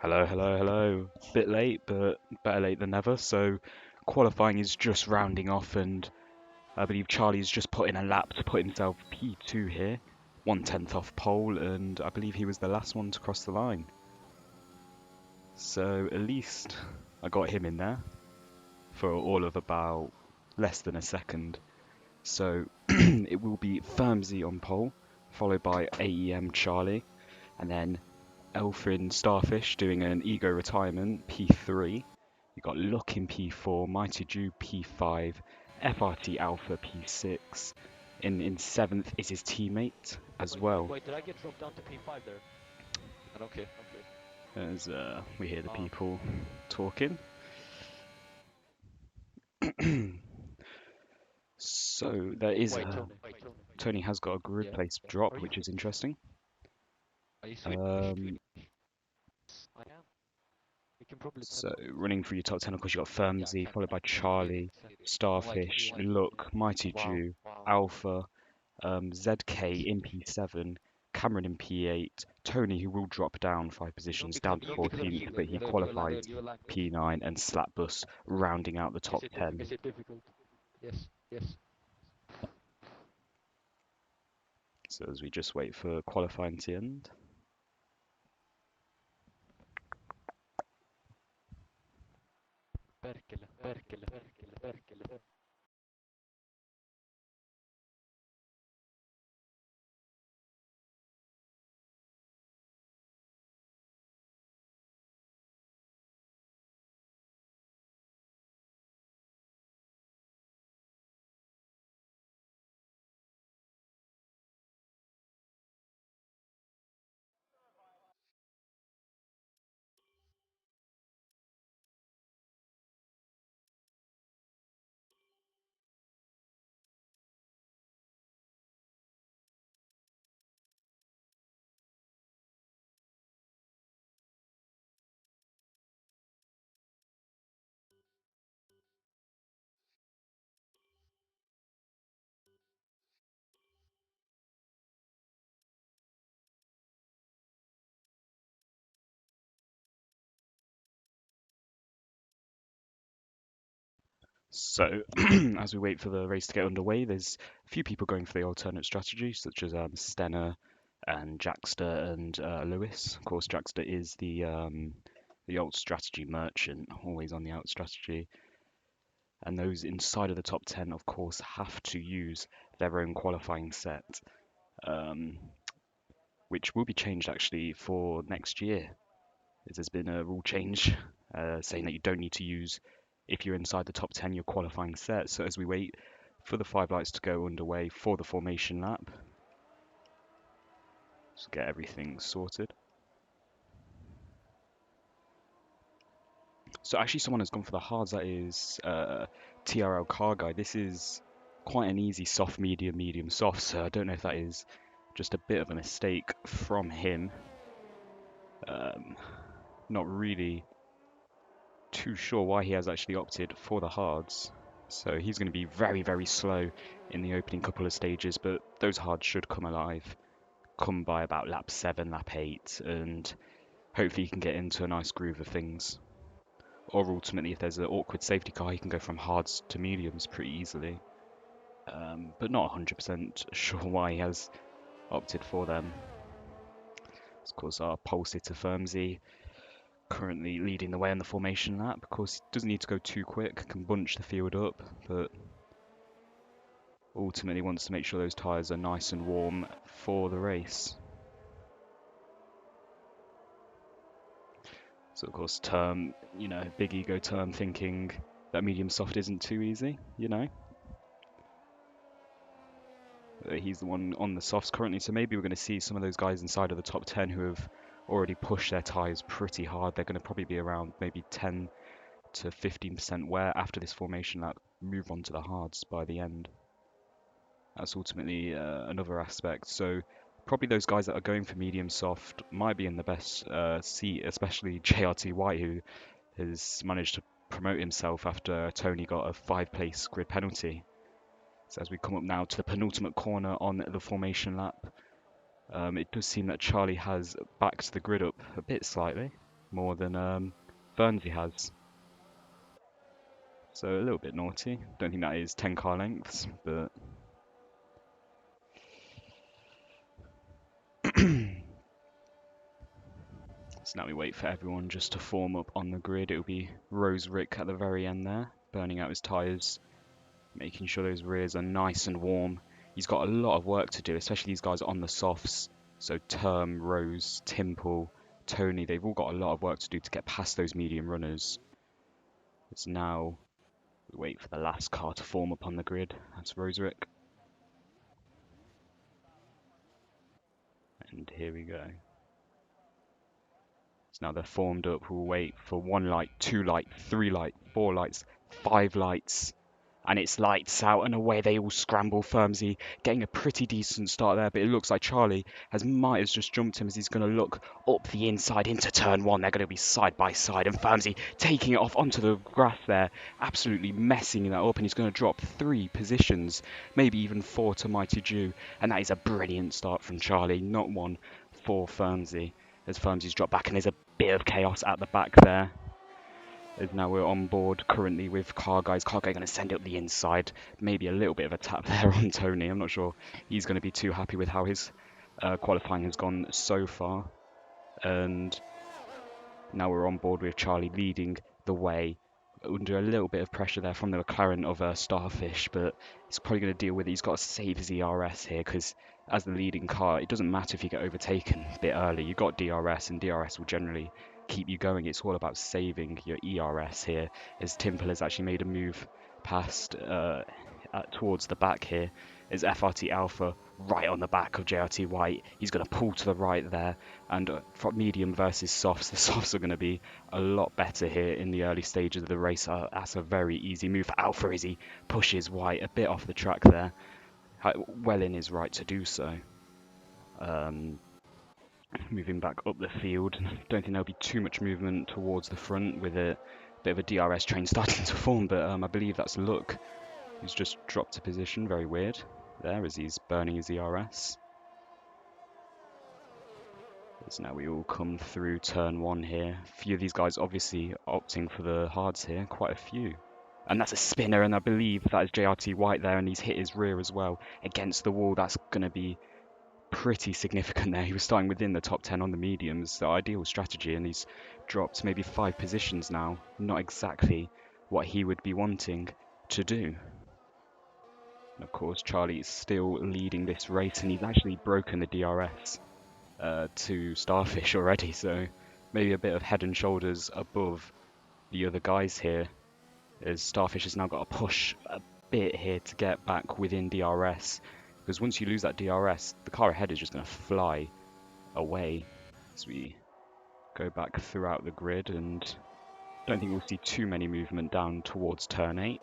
Hello, hello, hello. Bit late, but better late than never. So, qualifying is just rounding off, and I believe Charlie's just put in a lap to put himself P2 here, 1/10 off pole, and I believe he was the last one to cross the line. So, at least I got him in there for all of about less than a second. So, it will be Firmsy on pole, followed by AEM Charlie, and then Elfrin Starfish doing an ego retirement, P3. You got Luck in P4, Mighty Jew P5, FRT Alpha P6. In seventh is his teammate as well. Wait, did I get dropped down to P5 there? Okay. As we hear the people talking. So there is Tony has got a grid place drop, which is interesting. Are you switching? I am. You can probably tell. So running through your top 10, of course, you got Firmsy, followed by Charlie, Starfish, Luck, Mighty Jew, Alpha, ZK in P7, Cameron in P8, Tony, who will drop down 5 positions down to 14th, but he qualified P9, and Slapbus rounding out the top 10. Is it difficult? Yes. So as we just wait for qualifying to end. Perkele. So as we wait for the race to get underway, there's a few people going for the alternate strategy, such as Stenner and Jackster and Lewis. Of course, Jackster is the alt strategy merchant, always on the alt strategy. And those inside of the top 10, of course, have to use their own qualifying set, um, which will be changed actually for next year. There's been a rule change saying that you don't need to use, if you're inside the top 10, your qualifying set. So as we wait for the 5 lights to go underway for the formation lap, just get everything sorted. So actually someone has gone for the hards, that is TRL Car Guy. This is quite an easy soft, medium, soft, so I don't know if that is just a bit of a mistake from him. Not really too sure why he has actually opted for the hards. So he's going to be very slow in the opening couple of stages, but those hards should come alive, come by about lap 7, lap 8, and hopefully he can get into a nice groove of things. Or ultimately, if there's an awkward safety car, he can go from hards to mediums pretty easily. But not 100% sure why he has opted for them. Of course, our pole sitter Firmsy currently leading the way on the formation lap. Of course, he doesn't need to go too quick, can bunch the field up, but ultimately wants to make sure those tyres are nice and warm for the race. So of course, Term, big ego Term thinking that medium soft isn't too easy, He's the one on the softs currently, so maybe we're going to see some of those guys inside of the top 10 who have already pushed their tyres pretty hard. They're going to probably be around maybe 10 to 15% wear after this formation lap, move on to the hards by the end. That's ultimately another aspect. So probably those guys that are going for medium soft might be in the best seat, especially JRT White, who has managed to promote himself after Tony got a 5-place grid penalty. So as we come up now to the penultimate corner on the formation lap, it does seem that Charlie has backed the grid up a bit slightly. more than Bernsey has. So a little bit naughty. Don't think that is 10 car lengths, but so now we wait for everyone just to form up on the grid. It'll be Rose Rick at the very end there, burning out his tyres, making sure those rears are nice and warm. He's got a lot of work to do, especially these guys on the softs. So Term, Rose, Timple, Tony, they've all got a lot of work to do to get past those medium runners. It's now we wait for the last car to form up on the grid. That's Rose Rick. And here we go. So now they're formed up. We'll wait for 1 light, 2 light, 3 light, 4 lights, 5 lights. And it's lights out and away they all scramble. Firmsy getting a pretty decent start there, but it looks like Charlie might have just jumped him as he's going to look up the inside into turn 1. They're going to be side by side, and Firmsy taking it off onto the grass there, absolutely messing that up, and he's going to drop 3 positions, maybe even 4 to Mighty Jew, and that is a brilliant start from Charlie, not one for Firmsy, as Firmsy's dropped back, and there's a bit of chaos at the back there. As now we're on board currently with Car Guy going to send it up the inside. Maybe a little bit of a tap there on Tony. I'm not sure he's going to be too happy with how his qualifying has gone so far. And now we're on board with Charlie leading the way under a little bit of pressure there from the McLaren of Starfish, but he's probably going to deal with it. He's got to save his ERS here because as the leading car, it doesn't matter if you get overtaken a bit early. You've got DRS, and DRS will generally keep you going. It's all about saving your ERS here, as Timple has actually made a move past towards the back here. Is FRT Alpha right on the back of JRT White. He's going to pull to the right there, and from medium versus softs, the softs are going to be a lot better here in the early stages of the race. That's a very easy move for Alpha as he pushes White a bit off the track there. Well in his right to do so. Moving back up the field, don't think there'll be too much movement towards the front with a bit of a DRS train starting to form, but I believe that's Luck, who's just dropped a position. Very weird there as he's burning his ERS. So now we all come through turn 1 here. A few of these guys obviously opting for the hards here, quite a few. And that's a spinner, and I believe that is JRT White there, and he's hit his rear as well against the wall. That's going to be pretty significant there. He was starting within the top 10 on the mediums, the ideal strategy, and he's dropped maybe 5 positions now. Not exactly what he would be wanting to do. And of course, Charlie is still leading this race, and he's actually broken the DRS to Starfish already, so maybe a bit of head and shoulders above the other guys here, as Starfish has now got to push a bit here to get back within DRS, because once you lose that DRS, the car ahead is just going to fly away. As we go back throughout the grid, and don't think we'll see too many movement down towards turn 8.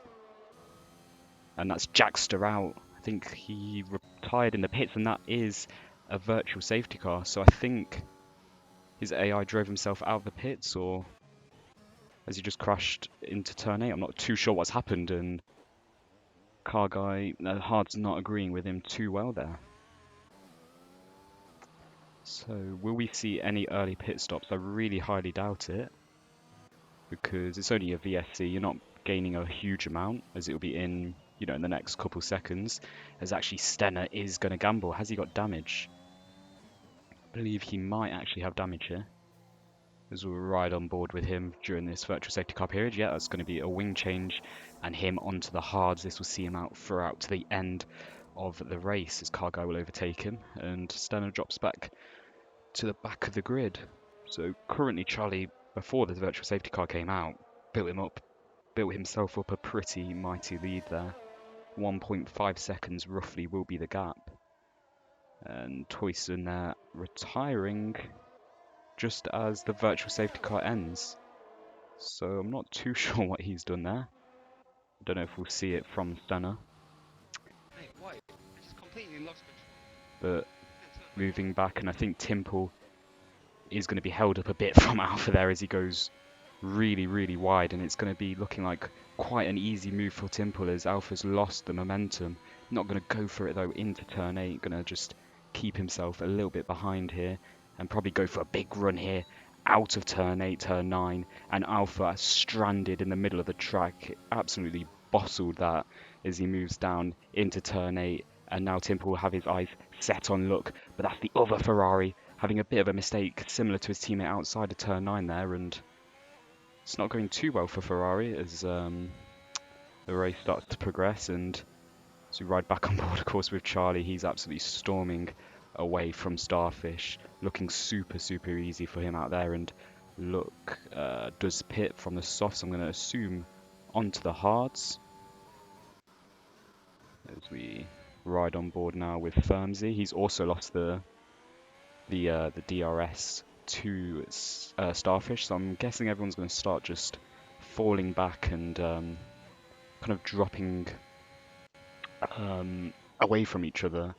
And that's Jackster out. I think he retired in the pits, and that is a virtual safety car, so I think his AI drove himself out of the pits, or has he just crashed into turn 8? I'm not too sure what's happened, and Car Guy, Hard's not agreeing with him too well there. So will we see any early pit stops? I really highly doubt it, because it's only a VSC. You're not gaining a huge amount, as it'll be in, in the next couple seconds. As actually Stenner is going to gamble. Has he got damage? I believe he might actually have damage here, as we'll ride on board with him during this virtual safety car period. Yeah, that's going to be a wing change and him onto the hards. This will see him out throughout to the end of the race, as Car Guy will overtake him, and Stenner drops back to the back of the grid. So currently Charlie, before the virtual safety car came out, built himself up a pretty mighty lead there. 1.5 seconds roughly will be the gap. And Toyson there retiring just as the virtual safety car ends. So I'm not too sure what he's done there. I don't know if we'll see it from Stenner. Hey, what? I just completely lost control. But moving back, and I think Timple is going to be held up a bit from Alpha there as he goes really, really wide, and it's going to be looking like quite an easy move for Timple as Alpha's lost the momentum. Not going to go for it though into turn 8, going to just keep himself a little bit behind here and probably go for a big run here out of turn 8, turn 9, and Alpha stranded in the middle of the track. Absolutely bottled that as he moves down into turn 8, and now Timper will have his eyes set on Look, but that's the other Ferrari having a bit of a mistake similar to his teammate outside of turn 9 there, and it's not going too well for Ferrari as the race starts to progress. And as we ride back on board, of course, with Charlie, he's absolutely storming away from Starfish, looking super, super easy for him out there. And Look does pit from the softs, I'm going to assume, onto the hards. As we ride on board now with Firmsy. He's also lost the DRS to Starfish, so I'm guessing everyone's going to start just falling back and kind of dropping away from each other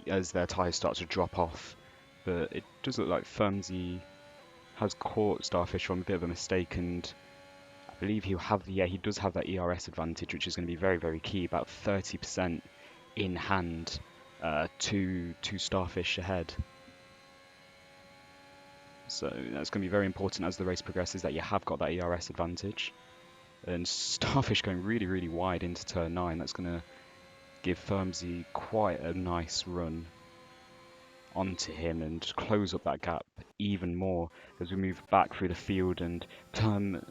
as their tyres start to drop off. But it does look like Firmsy has caught Starfish from a bit of a mistake, and I believe he does have that ERS advantage, which is going to be very, very key, about 30% in hand to Starfish ahead. So that's going to be very important as the race progresses, that you have got that ERS advantage. And Starfish going really, really wide into turn 9. That's going to give Firmsy quite a nice run onto him and close up that gap even more as we move back through the field. And I'm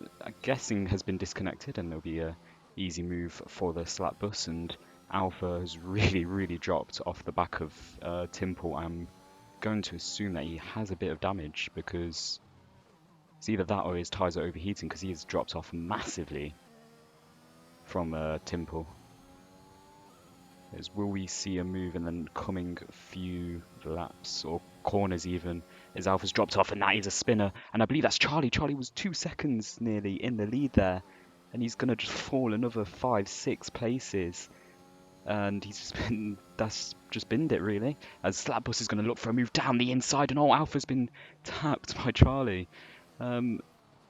guessing has been disconnected, and there'll be a easy move for the slap bus. And Alpha has really, really dropped off the back of Timple. I'm going to assume that he has a bit of damage, because it's either that or his tyres are overheating, because he has dropped off massively from Timple. Will we see a move in the coming few laps or corners even, as Alpha's dropped off, and that is a spinner, and I believe that's Charlie. Charlie was 2 seconds nearly in the lead there, and he's going to just fall another 5-6 places. And that's just binned it really, as Slapbus is going to look for a move down the inside, and Alpha's been tapped by Charlie.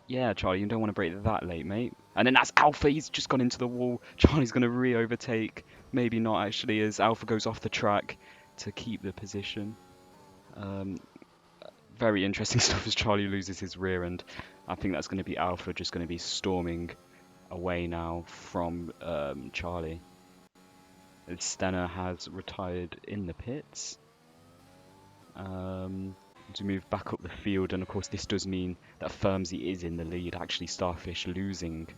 Yeah, Charlie, you don't want to break that late, mate. And then that's Alpha, he's just gone into the wall. Charlie's going to re-overtake. Maybe not actually, as Alpha goes off the track to keep the position. Very interesting stuff as Charlie loses his rear, and I think that's going to be Alpha just going to be storming away now from Charlie. As Stenner has retired in the pits. To move back up the field, and of course this does mean that Firmsy is in the lead. Actually, Starfish losing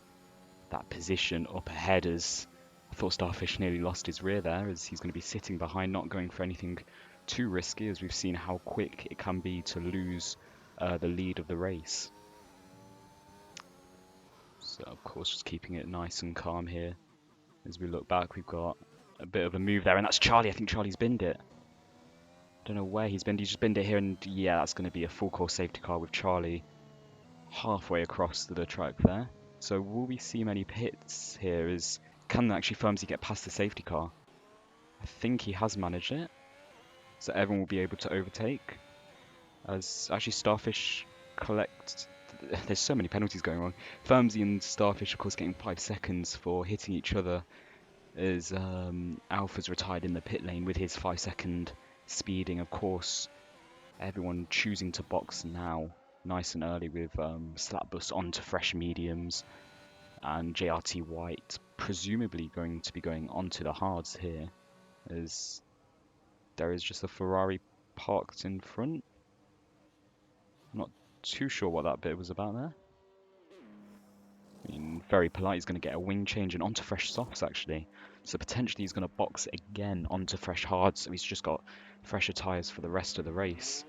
that position up ahead, as I thought Starfish nearly lost his rear there, as he's going to be sitting behind, not going for anything too risky, as we've seen how quick it can be to lose the lead of the race. So of course just keeping it nice and calm here. As we look back, we've got a bit of a move there, and that's Charlie. I think Charlie's binned it. Don't know where he's binned. He's just binned it here, and yeah, that's going to be a full course safety car with Charlie halfway across the track there. So will we see many pits here? Can actually Firmsy get past the safety car? I think he has managed it, so everyone will be able to overtake. As actually Starfish collect. There's so many penalties going on. Firmsy and Starfish, of course, getting 5 seconds for hitting each other, as Alpha's retired in the pit lane with his 5-second speeding. Of course, everyone choosing to box now nice and early with Slapbus onto fresh mediums, and JRT White presumably going to be going onto the hards here, as there is just a Ferrari parked in front. Not too sure what that bit was about there. I mean, very polite, he's going to get a wing change and onto fresh softs actually. So potentially he's going to box again onto fresh hards, so he's just got fresher tyres for the rest of the race.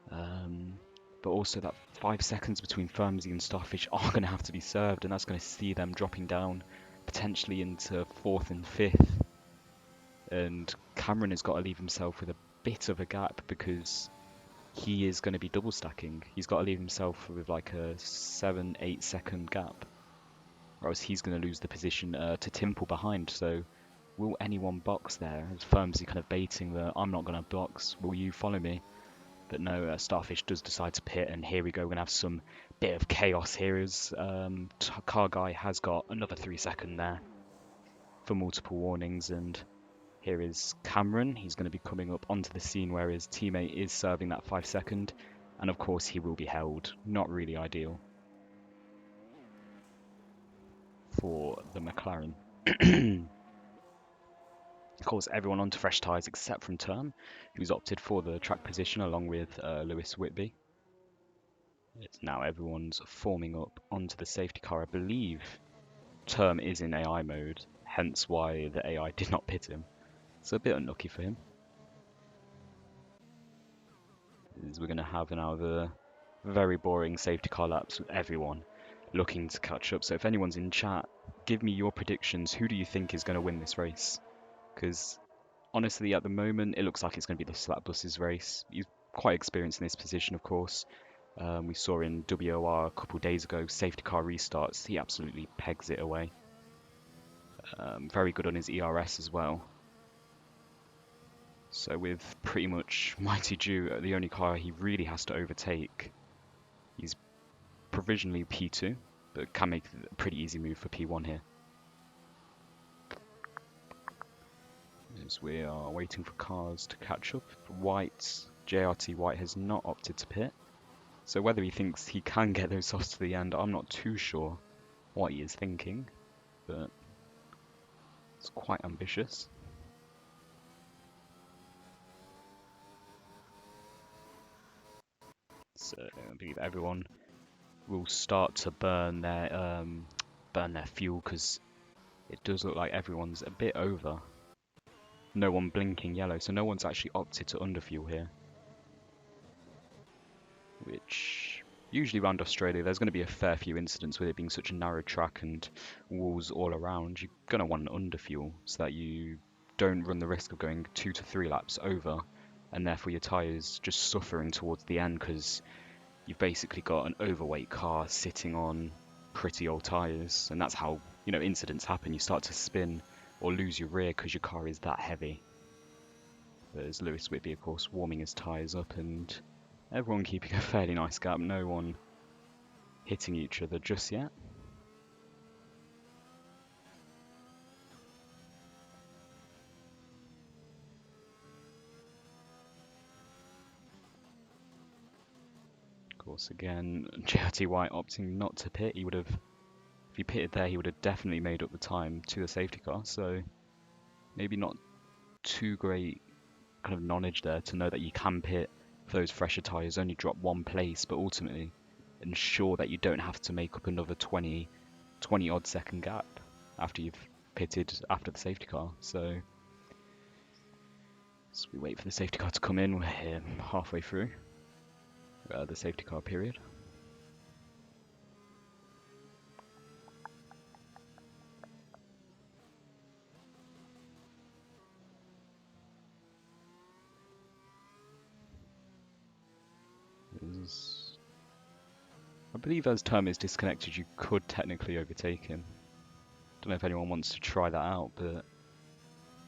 But also that 5 seconds between Firmsy and Starfish are going to have to be served, and that's going to see them dropping down potentially into 4th and 5th. And Cameron has got to leave himself with a bit of a gap, because he is going to be double stacking. He's got to leave himself with like a 7-8 second gap, or else he's going to lose the position to Timple behind. So will anyone box there? As Firmsy kind of baiting the I'm not going to box, will you follow me? But no, Starfish does decide to pit, and here we go. We're going to have some bit of chaos here, as Car Guy has got another 3 second there for multiple warnings. And here is Cameron. He's going to be coming up onto the scene where his teammate is serving that 5 second. And of course he will be held. Not really ideal for the McLaren. Of course, everyone onto fresh tyres except from Term, who's opted for the track position along with Lewis Whitby. It's now everyone's forming up onto the safety car. I believe Term is in AI mode, hence why the AI did not pit him. So a bit unlucky for him. As we're going to have now the very boring safety car laps with everyone looking to catch up. So if anyone's in chat, give me your predictions. Who do you think is going to win this race? Because honestly, at the moment, it looks like it's going to be the Slapbus's race. He's quite experienced in this position, of course. We saw in WOR a couple days ago, safety car restarts. He absolutely pegs it away. Very good on his ERS as well. So with pretty much Mighty Jew the only car he really has to overtake, he's provisionally P2, but can make a pretty easy move for P1 here. As we are waiting for cars to catch up, JRT White has not opted to pit. So whether he thinks he can get those softs to the end, I'm not too sure what he is thinking, but it's quite ambitious. So I believe everyone will start to burn their fuel, because it does look like everyone's a bit over. No one blinking yellow, so no one's actually opted to underfuel here. Which usually around Australia there's going to be a fair few incidents with it being such a narrow track and walls all around. You're going to want an underfuel so that you don't run the risk of going 2 to 3 laps over and therefore your tyres just suffering towards the end, because you've basically got an overweight car sitting on pretty old tyres, and that's how, you know, incidents happen. You start to spin or lose your rear because your car is that heavy. There's Lewis Whitby, of course, warming his tyres up, and everyone keeping a fairly nice gap, no one hitting each other just yet. Of course, again, JRT White opting not to pit. He would have, if he pitted there, he would have definitely made up the time to the safety car. So maybe not too great kind of knowledge there to know that you can pit for those fresher tyres, only drop one place, but ultimately ensure that you don't have to make up another 20 odd second gap after you've pitted after the safety car. So as we wait for the safety car to come in, we're here halfway through the safety car period. I believe as Term is disconnected, you could technically overtake him. Don't know if anyone wants to try that out, but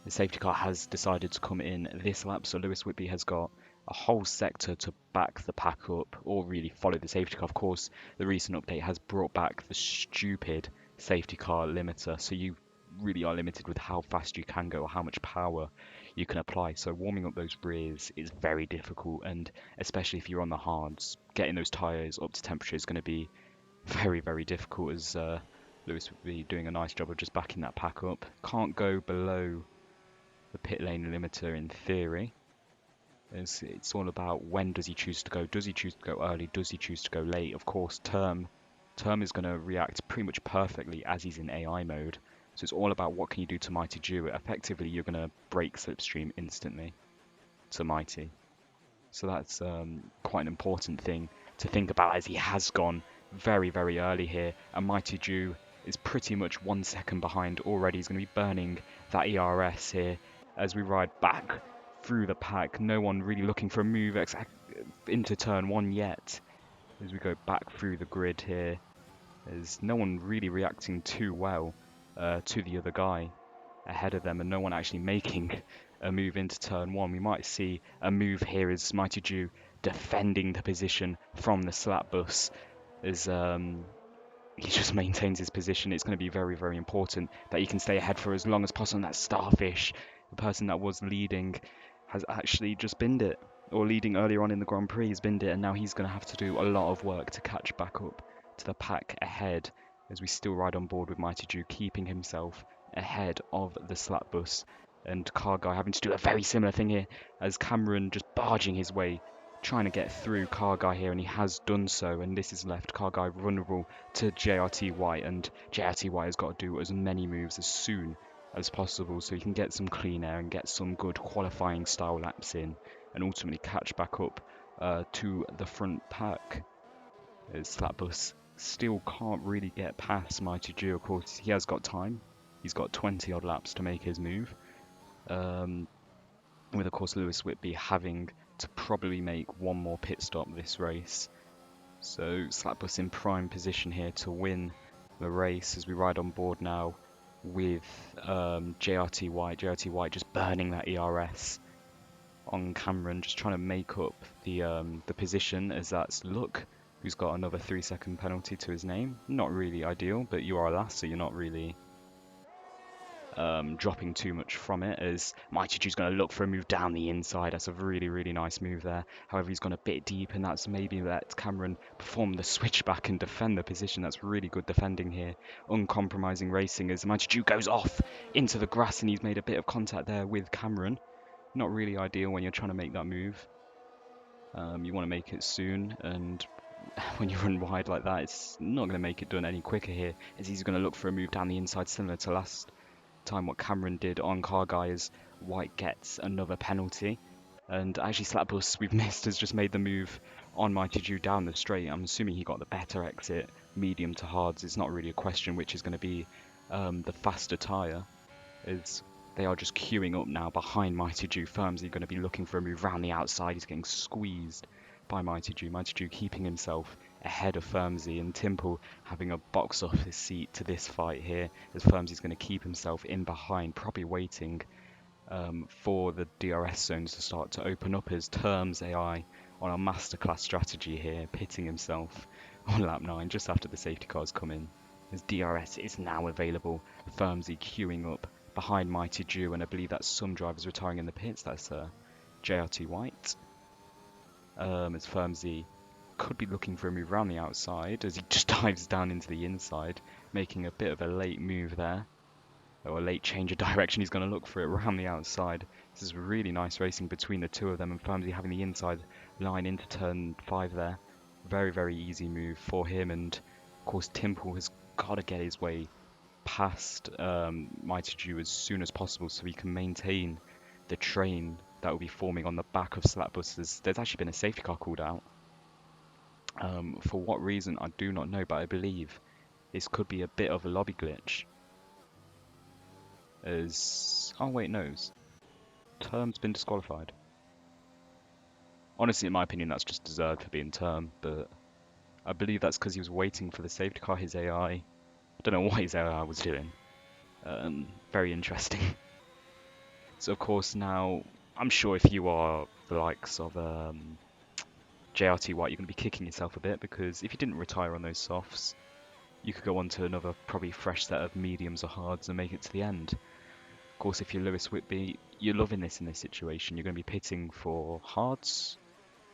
the safety car has decided to come in this lap, so Lewis Whitby has got a whole sector to back the pack up or really follow the safety car. Of course, the recent update has brought back the stupid safety car limiter, so you really are limited with how fast you can go or how much power you can apply. So warming up those rears is very difficult, and especially if you're on the hards, getting those tyres up to temperature is going to be very, very difficult, as Lewis would be doing a nice job of just backing that pack up. Can't go below the pit lane limiter in theory. It's all about when does he choose to go. Does he choose to go early? Does he choose to go late? Of course, Term is going to react pretty much perfectly as he's in AI mode. So it's all about what can you do to Mighty Jew. Effectively, you're going to break Slipstream instantly to Mighty. So that's quite an important thing to think about, as he has gone very, very early here. And Mighty Jew is pretty much 1 second behind already. He's going to be burning that ERS here as we ride back through the pack. No one really looking for a move into turn 1 yet. As we go back through the grid here, there's no one really reacting too well to the other guy ahead of them, and no one actually making a move into turn 1. We might see a move here as Mighty Jew defending the position from the slap bus as he just maintains his position. It's going to be very, very important that he can stay ahead for as long as possible. And that Starfish, the person that was leading, has actually just binned it, or leading earlier on in the Grand Prix. He's binned it, and now he's going to have to do a lot of work to catch back up to the pack ahead, as we still ride on board with Mighty Jew, keeping himself ahead of the slap bus. And Car Guy having to do a very similar thing here, as Cameron just barging his way, trying to get through Car Guy here, and he has done so. And this has left Car Guy vulnerable to JRT White, and JRT White has got to do as many moves as soon as possible so he can get some clean air and get some good qualifying style laps in, and ultimately catch back up to the front pack. As Flatbus still can't really get past Mighty Jew. Of course, he has got time. He's got 20 odd laps to make his move. With, of course, Lewis Whitby having to probably make one more pit stop this race. So Slapbus in prime position here to win the race, as we ride on board now with JRT White. JRT White just burning that ERS on Cameron, just trying to make up the position, as that's Luck, who's got another 3-second penalty to his name. Not really ideal, but you are last, so you're not really dropping too much from it, as Mighty Jew's going to look for a move down the inside. That's a really, really nice move there. However, he's gone a bit deep, and that's maybe let Cameron perform the switchback and defend the position. That's really good defending here. Uncompromising racing, as Mighty Jew goes off into the grass, and he's made a bit of contact there with Cameron. Not really ideal when you're trying to make that move. You want to make it soon, and when you run wide like that, it's not going to make it done any quicker here, as he's going to look for a move down the inside, similar to last time what Cameron did on Car Guy, as White gets another penalty. And actually Slapbus, we've missed, has just made the move on Mighty Jew down the straight. I'm assuming he got the better exit, medium to hards. It's not really a question which is going to be the faster tyre, as they are just queuing up now behind Mighty Jew. Firmsy going to be looking for a move round the outside. He's getting squeezed by Mighty Jew. Mighty Jew keeping himself ahead of Firmsy, and Timple having a box office seat to this fight here, as Firmsy's going to keep himself in behind, probably waiting for the DRS zones to start to open up, as Terms AI on a masterclass strategy here, pitting himself on lap 9 just after the safety cars come in, as DRS is now available. Firmsy queuing up behind Mighty Jew, and I believe that some drivers retiring in the pits. That's JRT White. As Firmsy could be looking for a move around the outside, as he just dives down into the inside, making a bit of a late move there, or a late change of direction. He's going to look for it around the outside. This is really nice racing between the two of them, and Firmsy having the inside line into turn 5 there. Very, very easy move for him, and of course Timple has got to get his way past Mighty Jew as soon as possible, so he can maintain the train that will be forming on the back of Slapbus. There's actually been a safety car called out. For what reason, I do not know, but I believe this could be a bit of a lobby glitch. Oh wait, no. Term's been disqualified. Honestly, in my opinion, that's just deserved for being Term, but I believe that's because he was waiting for the safety car, his AI. I don't know what his AI was doing. Very interesting. So of course now, I'm sure if you are the likes of JRT White, you're going to be kicking yourself a bit, because if you didn't retire on those softs, you could go on to another probably fresh set of mediums or hards and make it to the end. Of course, if you're Lewis Whitby, you're loving this in this situation. You're going to be pitting for hards.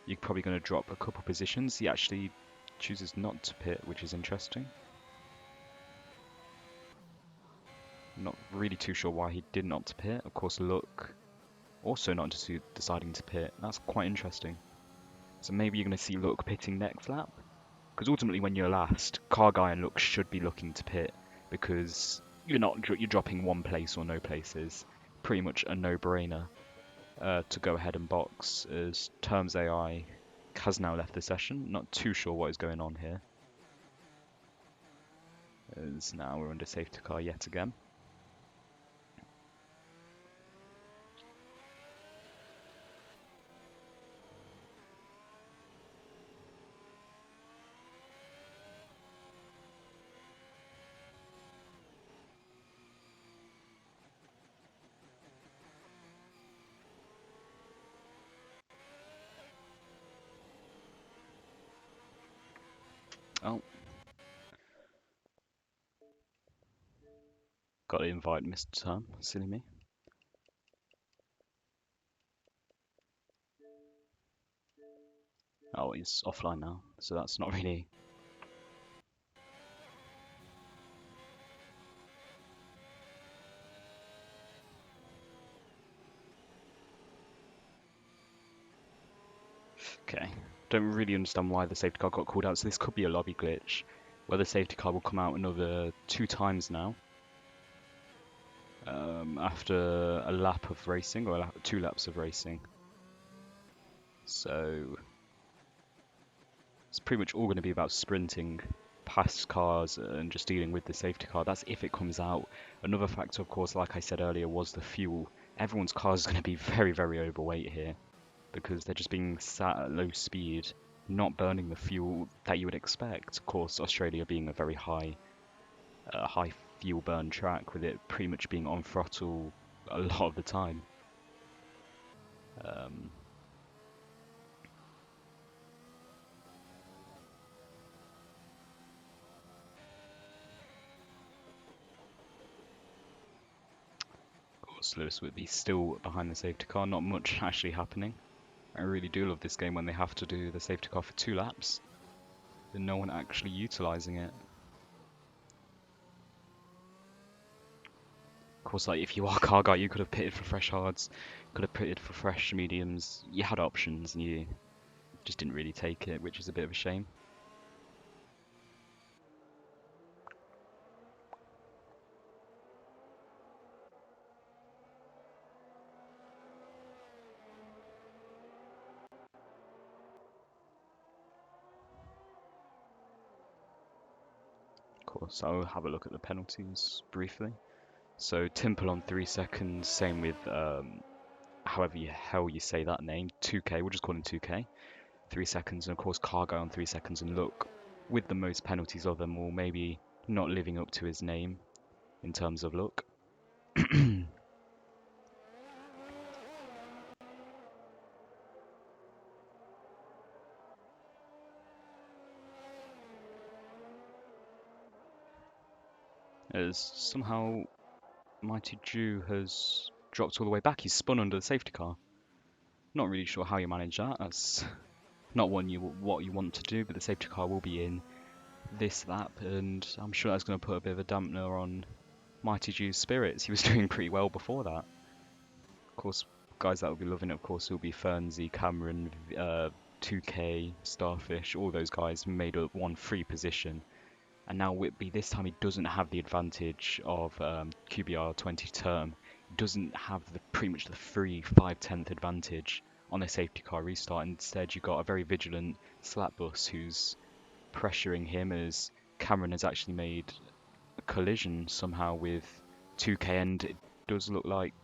You're probably going to drop a couple positions. He actually chooses not to pit, which is interesting. Not really too sure why he did not pit. Of course, Look also not deciding to pit. That's quite interesting. So maybe you're going to see Look pitting next lap, because ultimately when you're last, Car Guy and Look should be looking to pit, because you're dropping one place or no places. Pretty much a no-brainer to go ahead and box, as Terms AI has now left the session. Not too sure what is going on here, as now we're under safety car yet again. Oh, got to invite Mr. Term, silly me. Oh, he's offline now, so that's not really... Okay. Don't really understand why the safety car got called out, so this could be a lobby glitch, where the safety car will come out another 2 times now. After a lap of racing, or 2 laps of racing. So it's pretty much all going to be about sprinting past cars and just dealing with the safety car. That's if it comes out. Another factor, of course, like I said earlier, was the fuel. Everyone's car is going to be very, very overweight here because they're just being sat at low speed, not burning the fuel that you would expect. Of course, Australia being a very high fuel burn track, with it pretty much being on throttle a lot of the time. Um, of course, Lewis would be still behind the safety car, not much actually happening. I really do love this game when they have to do the safety car for 2 laps, and no one actually utilising it. Of course, like if you are a car guy, you could have pitted for fresh hards, could have pitted for fresh mediums. You had options, and you just didn't really take it, which is a bit of a shame. Of course, I'll have a look at the penalties briefly. So Timple on 3 seconds, same with however the hell you say that name, 2K, we'll just call him 2K, 3 seconds, and of course Car Guy on 3 seconds, and Look, with the most penalties of them all, maybe not living up to his name in terms of look. As somehow Mighty Jew has dropped all the way back. He's spun under the safety car. Not really sure how you manage that. That's not what you want to do, but the safety car will be in this lap, and I'm sure that's going to put a bit of a dampener on Mighty Jew's spirits. He was doing pretty well before that. Of course, guys that will be loving it, of course, will be Fernsey, Cameron, 2K, Starfish, all those guys made up 1-3 position. And now Whitby, this time he doesn't have the advantage of QBR 20 term. He doesn't have pretty much the free 5/10 advantage on a safety car restart. Instead, you've got a very vigilant slap bus who's pressuring him, as Cameron has actually made a collision somehow with 2K, and it does look like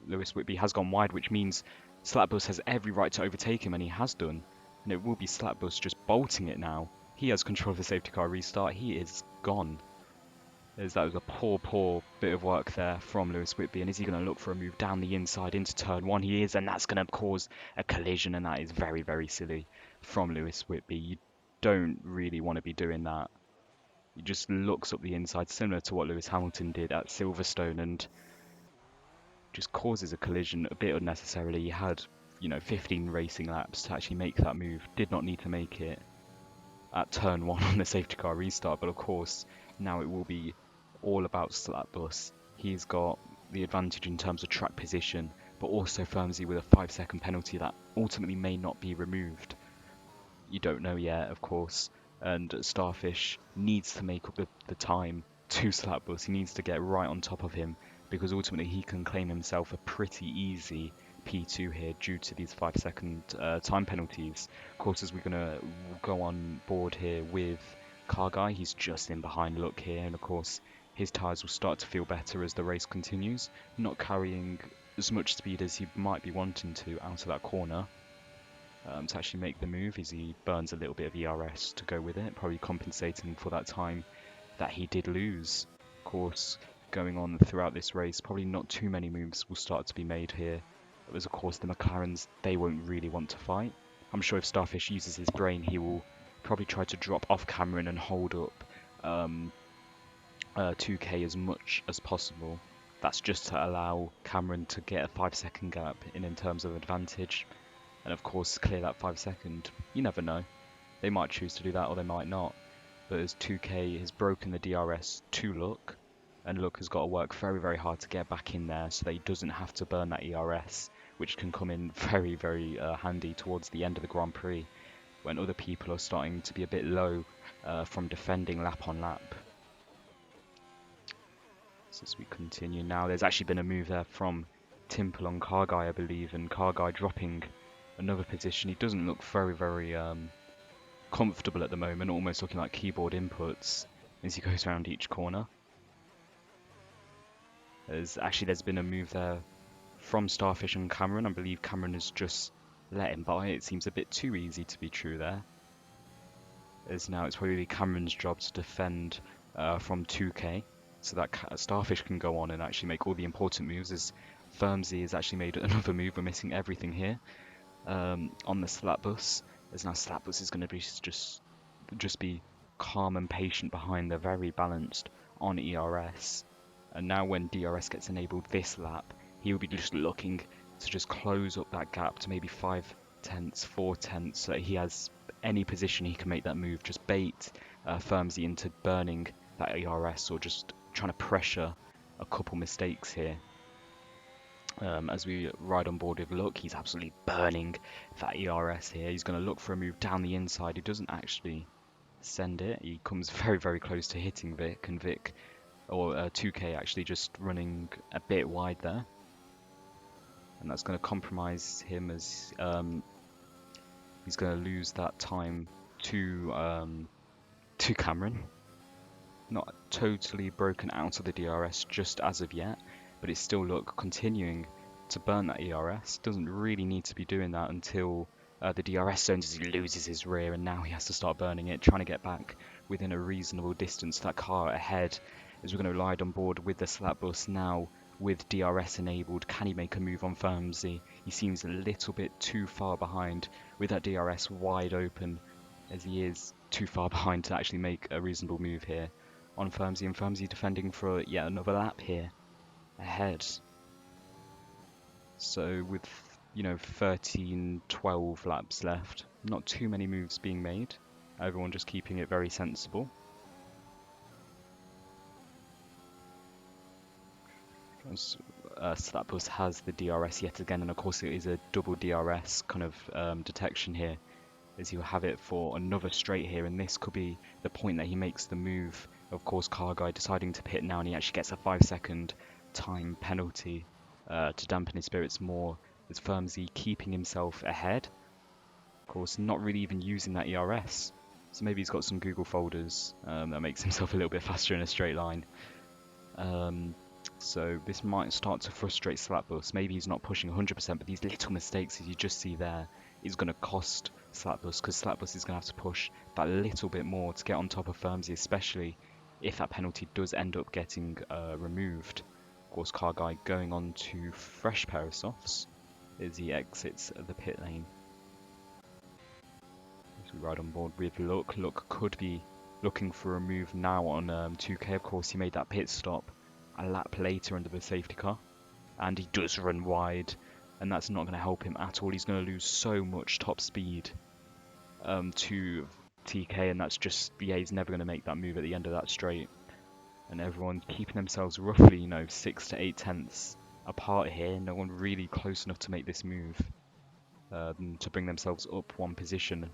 Lewis Whitby has gone wide, which means Slapbus has every right to overtake him, and he has done. And it will be Slapbus just bolting it now. He has control of the safety car restart. He is gone. As that was a poor bit of work there from Lewis Whitby. And is he going to look for a move down the inside into turn 1? He is, and that's going to cause a collision, and that is very, very silly from Lewis Whitby. You don't really want to be doing that. He just looks up the inside, similar to what Lewis Hamilton did at Silverstone, and just causes a collision a bit unnecessarily. He had, 15 racing laps to actually make that move. Did not need to make it at turn 1 on the safety car restart, but of course, now it will be all about Slapbus. He's got the advantage in terms of track position, but also Firmsy with a 5-second penalty that ultimately may not be removed. You don't know yet, of course, and Starfish needs to make up the time to Slapbus. He needs to get right on top of him, because ultimately he can claim himself a pretty easy P2 here due to these 5-second time penalties. Of course, as we're going to go on board here with Car Guy, he's just in behind Look here, and of course his tyres will start to feel better as the race continues, not carrying as much speed as he might be wanting to out of that corner. To actually make the move, as he burns a little bit of ERS to go with it, probably compensating for that time that he did lose. Of course, going on throughout this race, probably not too many moves will start to be made here. As of course the McLarens, they won't really want to fight. I'm sure if Starfish uses his brain, he will probably try to drop off Cameron and hold up 2K as much as possible. That's just to allow Cameron to get a 5-second gap in terms of advantage. and of course clear that 5 second. You never know. They might choose to do that or they might not. But as 2K has broken the DRS to Look, and Look has got to work very, very hard to get back in there so that he doesn't have to burn that ERS, which can come in very, very handy towards the end of the Grand Prix when other people are starting to be a bit low from defending lap on lap. So as we continue now, there's actually been a move there from Timple on Kargai, I believe, and Kargai dropping another position. He doesn't look very, very comfortable at the moment, almost looking like keyboard inputs as he goes around each corner. There's been a move there from Starfish and Cameron. I believe Cameron has just let him by. It seems a bit too easy to be true there. As now it's probably Cameron's job to defend from 2K, so that Starfish can go on and actually make all the important moves. As Firmsy has actually made another move. We're missing everything here on the slap bus. As now slap bus is going to be just be calm and patient behind. They're very balanced on ERS. And now when DRS gets enabled this lap, he will be just looking to just close up that gap to maybe 5 tenths, 4 tenths, so that he has any position he can make that move. Just bait Firmsy into burning that ERS or just trying to pressure a couple mistakes here. As we ride on board with Look, he's absolutely burning that ERS here. He's going to look for a move down the inside. He doesn't actually send it. He comes very, very close to hitting Vic, and Vic, or 2K actually just running a bit wide there. And that's going to compromise him as he's going to lose that time to Cameron. Not totally broken out of the DRS just as of yet, but it's still Look continuing to burn that ERS. Doesn't really need to be doing that until the DRS zones as he loses his rear, and now he has to start burning it, trying to get back within a reasonable distance to that car ahead. As we're going to ride on board with the slap bus now with DRS enabled. Can he make a move on Firmsy? He seems a little bit too far behind with that DRS wide open, as he is too far behind to actually make a reasonable move here on Firmsy, and Firmsy defending for yet another lap here ahead. So with 13, 12 laps left, not too many moves being made, everyone just keeping it very sensible. Slapbus has the DRS yet again, and of course it is a double DRS kind of detection here, as you have it for another straight here, and this could be the point that he makes the move. Of course, Kargai deciding to pit now, and he actually gets a 5-second time penalty to dampen his spirits more, as Firmsy keeping himself ahead. Of course, not really even using that ERS, so maybe he's got some Google folders that makes himself a little bit faster in a straight line. So this might start to frustrate Slapbus. Maybe he's not pushing 100%, but these little mistakes, as you just see there, is going to cost Slapbus, because Slapbus is going to have to push that little bit more to get on top of Firmsy, especially if that penalty does end up getting removed. Of course, Kargai going on to fresh pair of softs as he exits the pit lane. As we ride on board with Look. Look could be looking for a move now on 2K. Of course, he made that pit stop a lap later under the safety car, and he does run wide, and that's not going to help him at all. He's going to lose so much top speed to TK, and that's just, yeah, he's never going to make that move at the end of that straight. And everyone keeping themselves roughly 6 to 8 tenths apart here. No one really close enough to make this move to bring themselves up one position.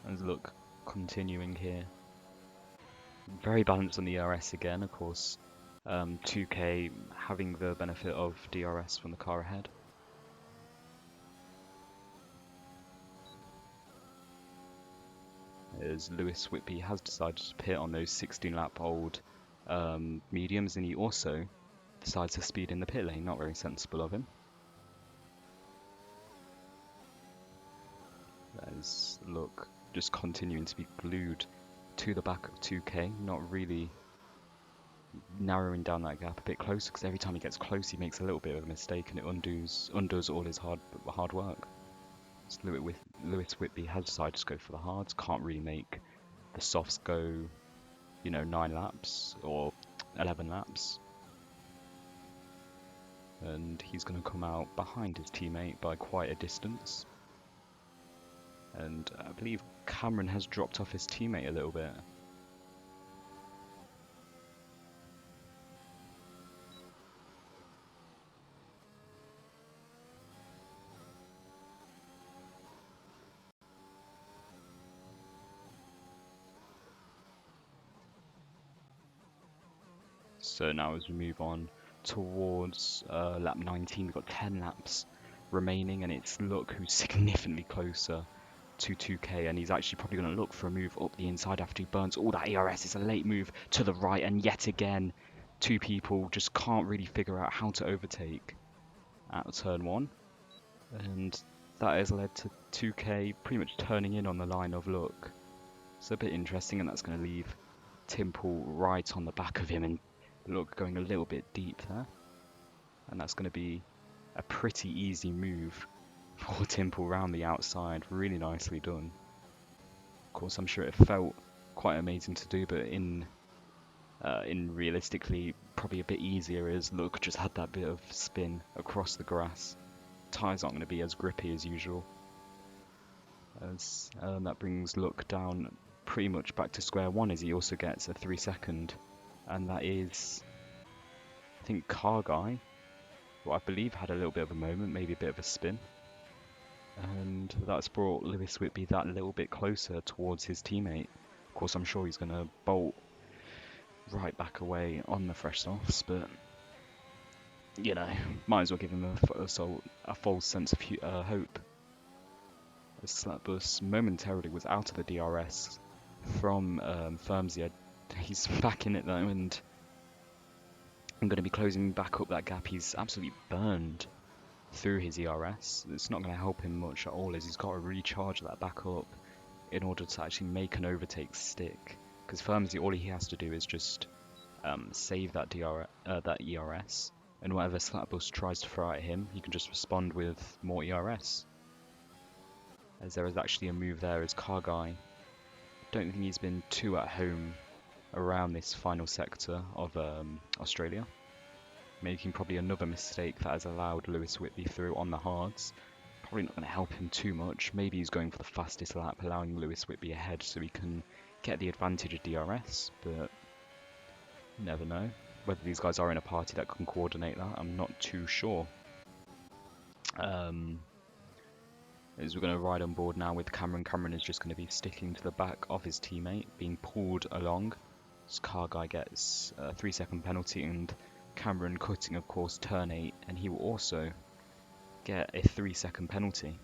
And Look continuing here. Very balanced on the ERS again, of course. 2K having the benefit of DRS from the car ahead. As Lewis Whitby has decided to pit on those 16-lap old mediums, and he also decides to speed in the pit lane. Not very sensible of him. There's Look just continuing to be glued to the back of 2K, not really narrowing down that gap a bit closer, because every time he gets close he makes a little bit of a mistake and it undoes all his hard work. So Lewis Whitby has decided to go for the hards. Can't really make the softs go 9 laps or 11 laps. and he's going to come out behind his teammate by quite a distance. And I believe Cameron has dropped off his teammate a little bit. So now as we move on towards lap 19, we've got 10 laps remaining, and it's Look who's significantly closer to 2K, and he's actually probably going to look for a move up the inside after he burns all that ERS. It's a late move to the right, and yet again, two people just can't really figure out how to overtake at turn 1, and that has led to 2K pretty much turning in on the line of Look. It's a bit interesting, and that's going to leave Timple right on the back of him, and Look going a little bit deep there, and that's going to be a pretty easy move for Timple round the outside. Really nicely done. Of course, I'm sure it felt quite amazing to do, but in realistically probably a bit easier as Look just had that bit of spin across the grass. Tyres aren't going to be as grippy as usual, as that brings Look down pretty much back to square one, as he also gets a 3-second, and that is, I think, Car Guy, who I believe had a little bit of a moment, maybe a bit of a spin, and that's brought Lewis Whitby that little bit closer towards his teammate. Of course, I'm sure he's going to bolt right back away on the fresh softs, but you know, might as well give him a false sense of hope. As Slapbus momentarily was out of the DRS from Firmsy. He's back in it though, and I'm going to be closing back up that gap. He's absolutely burned through his ERS. It's not going to help him much at all, as he's got to recharge that back up in order to actually make an overtake stick. Because Firmsy, all he has to do is just save that ERS, and whatever Slapbus tries to throw at him, he can just respond with more ERS. As there is actually a move there as Car Guy. Don't think he's been too at home around this final sector of Australia, making probably another mistake that has allowed Lewis Whitby through on the hards. Probably not going to help him too much. Maybe he's going for the fastest lap, allowing Lewis Whitby ahead so he can get the advantage of DRS, but you never know. Whether these guys are in a party that can coordinate that, I'm not too sure. As we're going to ride on board now with Cameron. Cameron is just going to be sticking to the back of his teammate, being pulled along. This Car Guy gets a 3-second penalty, and Cameron cutting, of course, turn 8, and he will also get a 3-second penalty.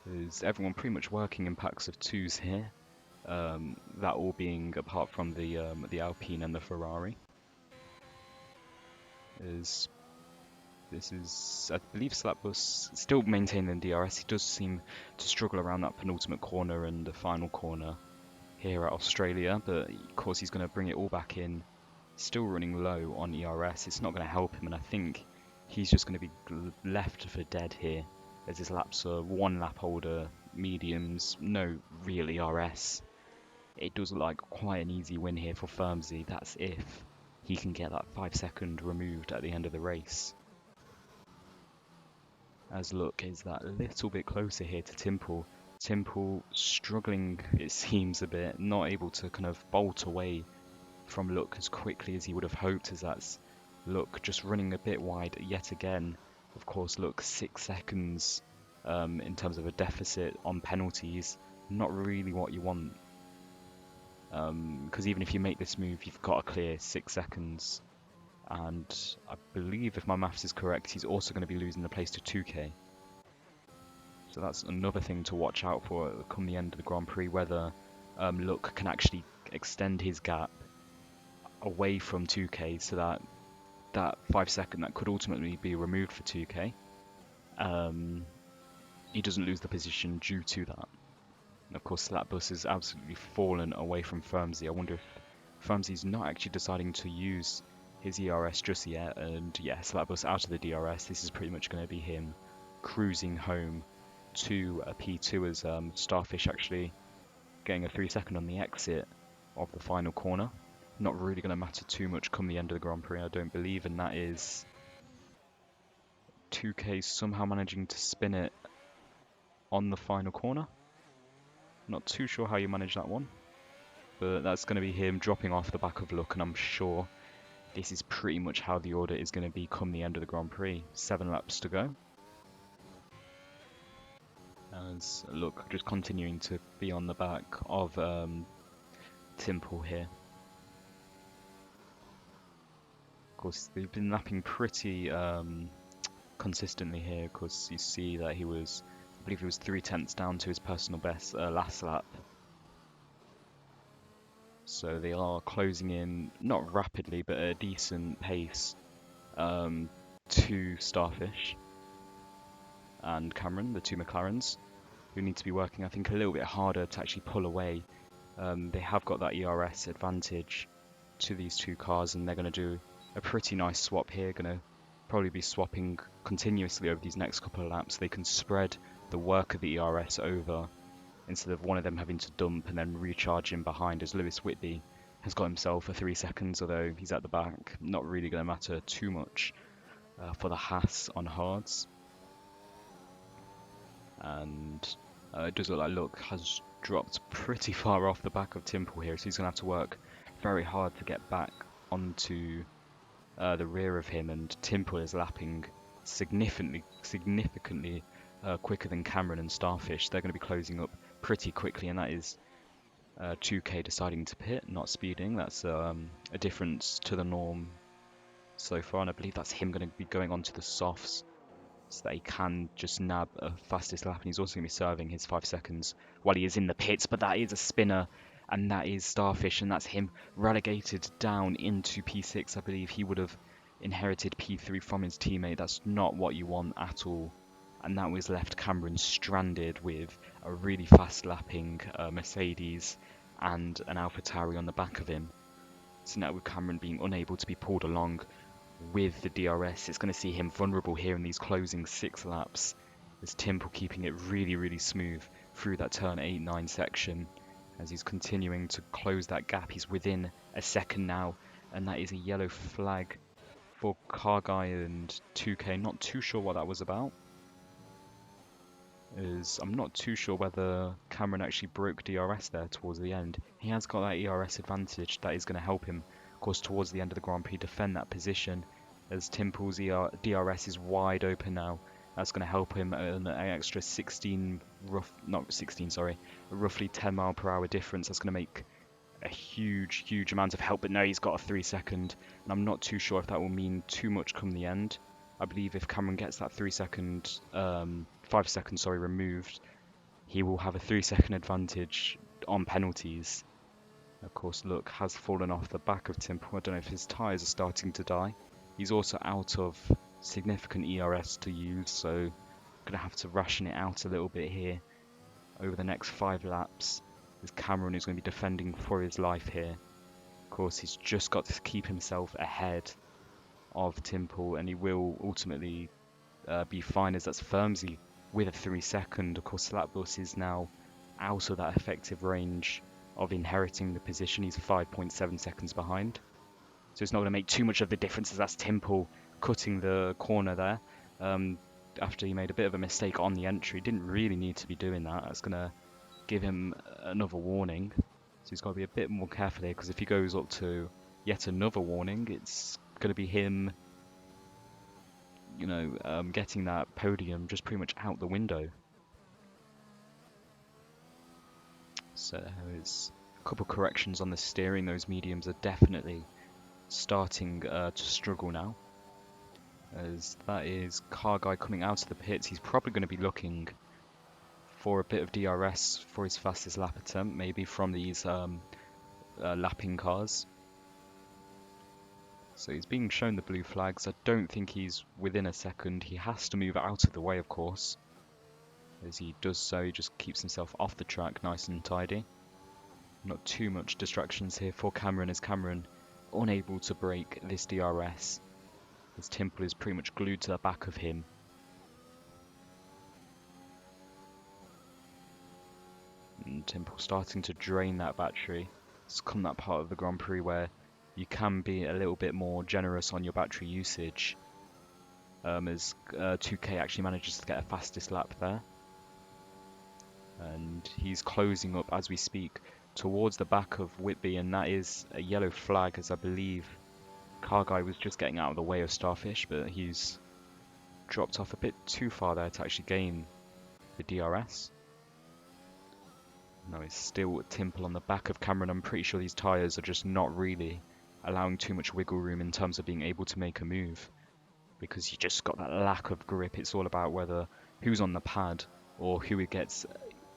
There's everyone pretty much working in packs of 2s here, that all being apart from the Alpine and the Ferrari. This is, I believe, Slapbus still maintaining the DRS. He does seem to struggle around that penultimate corner and the final corner here at Australia, but of course he's going to bring it all back in. Still running low on ERS. It's not going to help him, and I think he's just going to be left for dead here, as his laps are 1 lap older, mediums, no real ERS. It does look like quite an easy win here for Firmsy. That's if he can get that 5-second removed at the end of the race. As Look is that little bit closer here to Timple. Timple struggling, it seems, a bit, not able to kind of bolt away from Look as quickly as he would have hoped, as that's Look just running a bit wide yet again. Of course, Look 6 seconds in terms of a deficit on penalties, not really what you want. Because even if you make this move, you've got to clear 6 seconds. And I believe, if my maths is correct, he's also going to be losing the place to 2K. So that's another thing to watch out for come the end of the Grand Prix, whether Look can actually extend his gap away from 2K, so that 5-second that could ultimately be removed for 2K, he doesn't lose the position due to that. And of course, Slapbus has absolutely fallen away from Firmsy. I wonder if Firmsy's not actually deciding to use his ERS just yet, and yeah, Slapbus out of the DRS. This is pretty much going to be him cruising home to a P2, as Starfish actually getting a 3-second on the exit of the final corner. Not really going to matter too much come the end of the Grand Prix, I don't believe, and that is 2K somehow managing to spin it on the final corner. Not too sure how you manage that one, but that's going to be him dropping off the back of luck, and I'm sure this is pretty much how the order is going to be come the end of the Grand Prix. 7 laps to go. As look, just continuing to be on the back of Timple here. Of course, they've been lapping pretty consistently here. Of course, you see that I believe he was 3/10 down to his personal best last lap. So they are closing in, not rapidly, but at a decent pace to Starfish and Cameron, the two McLarens, who need to be working, I think, a little bit harder to actually pull away. They have got that ERS advantage to these two cars, and they're going to do a pretty nice swap here. Going to probably be swapping continuously over these next couple of laps. They can spread the work of the ERS over instead of one of them having to dump and then recharge in behind, as Lewis Whitby has got himself for 3 seconds, although he's at the back. Not really going to matter too much for the Haas on hards. And it does look like Luck has dropped pretty far off the back of Timple here, so he's going to have to work very hard to get back onto the rear of him, and Timple is lapping significantly quicker than Cameron and Starfish. They're going to be closing up pretty quickly, and that is 2K deciding to pit, not speeding. That's a difference to the norm so far, and I believe that's him going to be going onto the softs so that he can just nab a fastest lap, and he's also going to be serving his 5 seconds while he is in the pits. But that is a spinner, and that is Starfish, and that's him relegated down into P6. I believe he would have inherited P3 from his teammate. That's not what you want at all, and that was left Cameron stranded with a really fast lapping Mercedes and an AlphaTauri on the back of him. So now with Cameron being unable to be pulled along with the DRS, it's going to see him vulnerable here in these closing 6 laps, as Timple keeping it really smooth through that turn 8-9 section. As he's continuing to close that gap, he's within a second now, and that is a yellow flag for Car Guy and 2K. Not too sure what that was about, as I'm not too sure whether Cameron actually broke DRS there towards the end. He has got that ERS advantage that is going to help him, of course, towards the end of the Grand Prix, defend that position, as Timple's DRS is wide open now. That's going to help him an extra 16, roughly 10 mile per hour difference. That's going to make a huge amount of help. But no, he's got a 3 second, and I'm not too sure if that will mean too much come the end. I believe if Cameron gets that 5 seconds, removed, he will have a 3 second advantage on penalties. Of course, Luck has fallen off the back of Timple. I don't know if his tyres are starting to die. He's also out of significant ERS to use, so going to have to ration it out a little bit here over the next 5 laps. As Cameron is going to be defending for his life here. Of course, he's just got to keep himself ahead of Timple, and he will ultimately be fine, as that's Firmsy with a 3 second. Of course, Slapbus is now out of that effective range of inheriting the position. He's 5.7 seconds behind, so it's not going to make too much of the difference, as that's Timple cutting the corner there after he made a bit of a mistake on the entry. Didn't really need to be doing that. That's going to give him another warning, so he's got to be a bit more careful here, because if he goes up to yet another warning, it's going to be him, getting that podium just pretty much out the window. So there's a couple corrections on the steering. Those mediums are definitely starting to struggle now, as that is Car Guy coming out of the pits. He's probably going to be looking for a bit of DRS for his fastest lap attempt, maybe from these lapping cars. So he's being shown the blue flags. I don't think he's within a second. He has to move out of the way, of course. As he does so, he just keeps himself off the track nice and tidy. Not too much distractions here for Cameron, as Cameron unable to break this DRS, as Timple is pretty much glued to the back of him. And Timple starting to drain that battery. It's come that part of the Grand Prix where you can be a little bit more generous on your battery usage. as 2K actually manages to get a fastest lap there. And he's closing up as we speak towards the back of Whitby, and that is a yellow flag, as I believe Car Guy was just getting out of the way of Starfish, but he's dropped off a bit too far there to actually gain the DRS. No, it's still Timple on the back of Cameron. I'm pretty sure these tyres are just not really allowing too much wiggle room in terms of being able to make a move, because you just got that lack of grip. It's all about whether who's on the pad or who it gets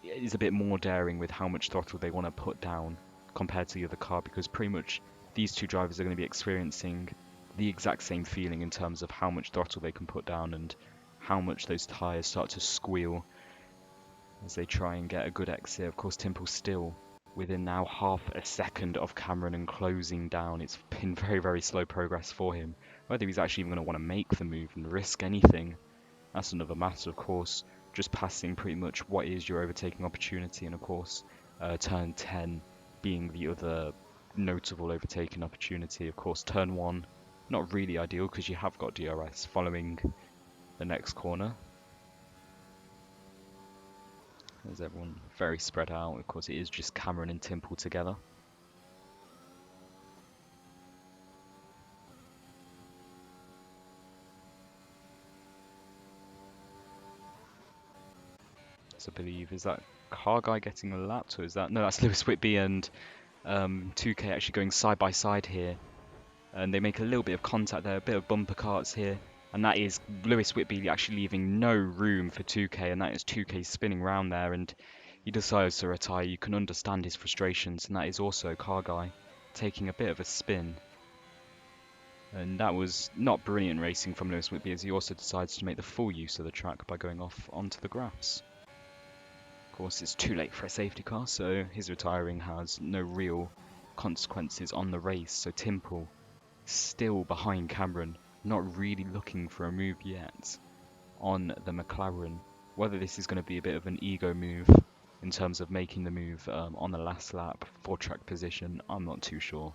is a bit more daring with how much throttle they want to put down compared to the other car, because pretty much these two drivers are going to be experiencing the exact same feeling in terms of how much throttle they can put down and how much those tyres start to squeal as they try and get a good exit. Of course, Timple's still within now half a second of Cameron and closing down. It's been very, very slow progress for him. Whether he's actually even going to want to make the move and risk anything, that's another matter, of course. Just passing pretty much what is your overtaking opportunity, and of course, turn 10 being the other notable overtaking opportunity. Of course, turn 1, not really ideal because you have got DRS following the next corner. There's everyone very spread out. Of course, it is just Cameron and Timple together. So I believe, is that Car Guy getting lapped, or is that... No, that's Lewis Whitby and 2K actually going side by side here. And they make a little bit of contact there, a bit of bumper carts here. And that is Lewis Whitby actually leaving no room for 2K, and that is 2K spinning round there, and he decides to retire. You can understand his frustrations, and that is also Car Guy taking a bit of a spin. And that was not brilliant racing from Lewis Whitby, as he also decides to make the full use of the track by going off onto the grass. Of course, it's too late for a safety car, so his retiring has no real consequences on the race. So Timple still behind Cameron, not really looking for a move yet on the McLaren. Whether this is going to be a bit of an ego move in terms of making the move on the last lap for track position, I'm not too sure.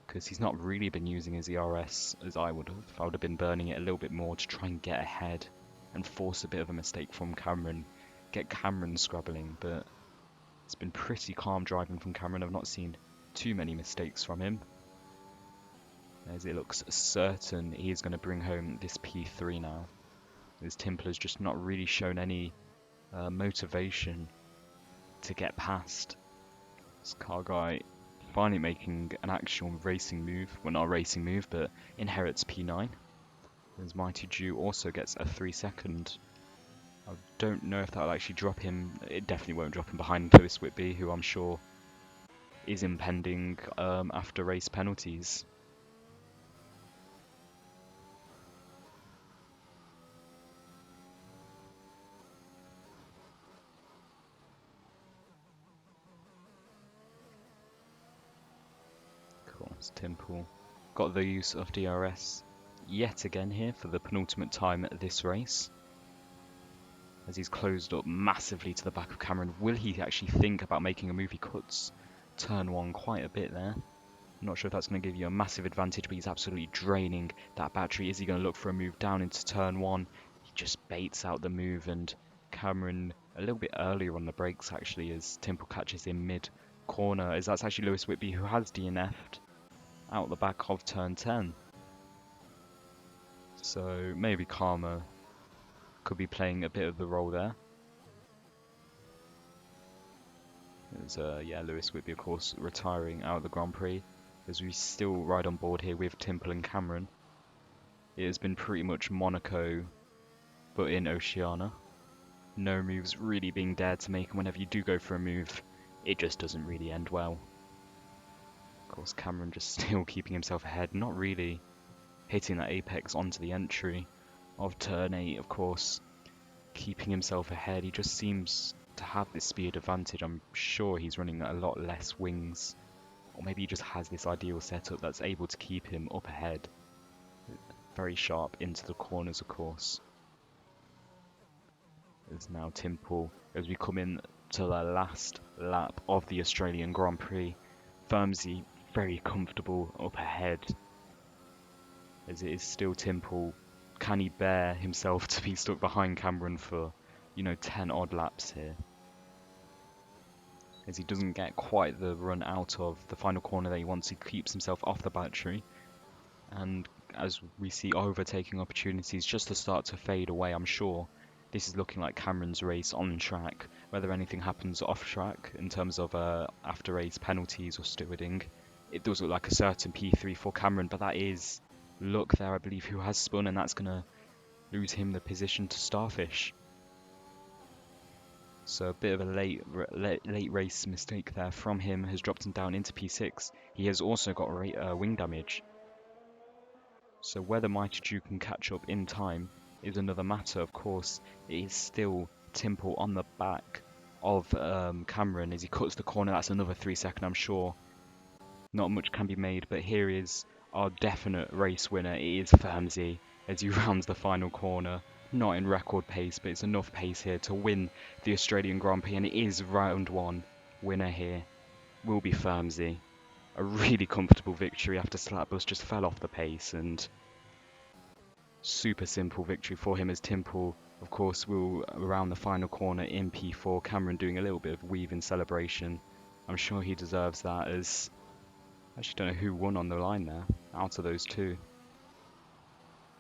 Because he's not really been using his ERS as I would have. I would have been burning it a little bit more to try and get ahead and force a bit of a mistake from Cameron. Get Cameron scrabbling, but it's been pretty calm driving from Cameron. I've not seen too many mistakes from him, as it looks certain he's going to bring home this P3 now. As Timple has just not really shown any motivation to get past. This Car Guy finally making an actual racing move. Well, not a racing move, but inherits P9. As Mighty Jew also gets a 3-second. I don't know if that'll actually drop him. It definitely won't drop him behind Lewis Whitby, who I'm sure is impending after race penalties. Of course, Timple got the use of DRS yet again here for the penultimate time at this race, as he's closed up massively to the back of Cameron. Will he actually think about making a move? He cuts turn 1 quite a bit there. I'm not sure if that's going to give you a massive advantage, but he's absolutely draining that battery. Is he going to look for a move down into turn 1? He just baits out the move, and Cameron a little bit earlier on the brakes actually, as Timple catches him mid-corner, as that's actually Lewis Whitby who has DNF'd out the back of turn 10. So maybe karma could be playing a bit of the role there. As yeah, Lewis Whitby, of course, retiring out of the Grand Prix, as we still ride on board here with Timple and Cameron. It has been pretty much Monaco, but in Oceania. No moves really being dared to make, and whenever you do go for a move, it just doesn't really end well. Of course, Cameron just still keeping himself ahead, not really hitting that apex onto the entry of turn 8, of course, keeping himself ahead. He just seems to have this speed advantage. I'm sure he's running a lot less wings, or maybe he just has this ideal setup that's able to keep him up ahead. Very sharp into the corners, of course. There's now Timple, as we come in to the last lap of the Australian Grand Prix. Firmsy very comfortable up ahead, as it is still Timple can he bear himself to be stuck behind Cameron for, 10 odd laps here? As he doesn't get quite the run out of the final corner that he wants, he keeps himself off the battery. And as we see overtaking opportunities just to start to fade away, I'm sure this is looking like Cameron's race on track. Whether anything happens off track in terms of after race penalties or stewarding, it does look like a certain P3 for Cameron, but that is Look there, I believe, who has spun, and that's going to lose him the position to Starfish. So a bit of a late race mistake there from him has dropped him down into P6. He has also got wing damage. So whether Mighty Jew can catch up in time is another matter. Of course, it is still Timple on the back of Cameron as he cuts the corner. That's another 3 second, I'm sure. Not much can be made, but here is our definite race winner. It is Firmsy as he rounds the final corner. Not in record pace, but it's enough pace here to win the Australian Grand Prix, and it is round one. Winner here will be Firmsy. A really comfortable victory after Slapbus just fell off the pace, and super simple victory for him as Timple, of course, will round the final corner in P4. Cameron doing a little bit of weave in celebration. I'm sure he deserves that, as I actually don't know who won on the line there out of those two.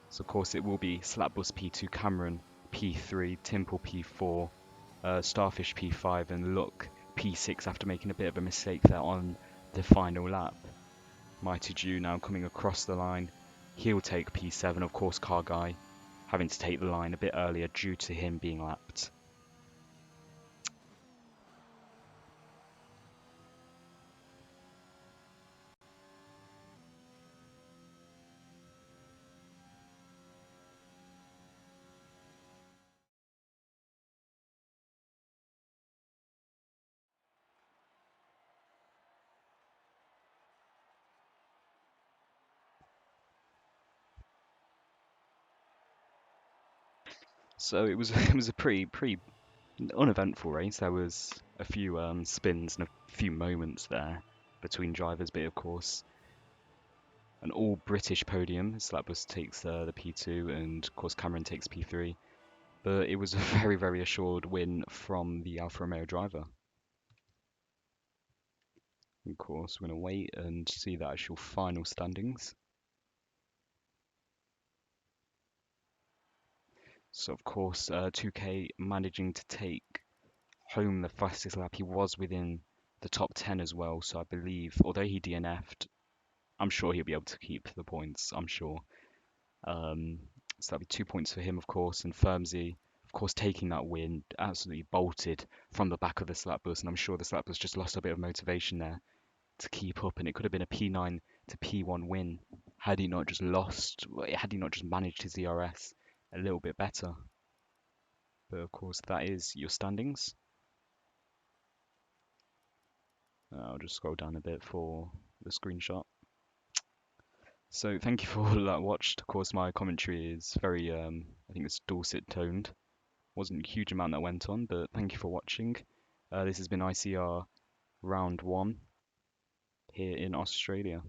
So of course it will be Slapbus P2, Cameron P3, Timple P4, Starfish P5, and Look P6 after making a bit of a mistake there on the final lap. Mighty Jew now coming across the line. He'll take P7, of course Car Guy having to take the line a bit earlier due to him being lapped. So it was it was a pretty uneventful race. There was a few spins and a few moments there between drivers, but of course an all British podium. Slapbus takes the P2, and of course Cameron takes P3. But it was a very assured win from the Alfa Romeo driver. Of course, we're going to wait and see the actual final standings. So of course, 2K managing to take home the fastest lap. He was within the top 10 as well, so I believe, although he DNF'd, I'm sure he'll be able to keep the points, I'm sure. So that'll be 2 points for him, of course, and Firmsy, of course, taking that win, absolutely bolted from the back of the Slapbus, and I'm sure the Slapbus just lost a bit of motivation there to keep up, and it could have been a P9 to P1 win had he not just managed his ERS a little bit better. But of course, that is your standings. I'll just scroll down a bit for the screenshot. So thank you for all that watched. Of course, my commentary is very, I think it's dulcet toned. Wasn't a huge amount that went on, but thank you for watching. This has been ICR round one here in Australia.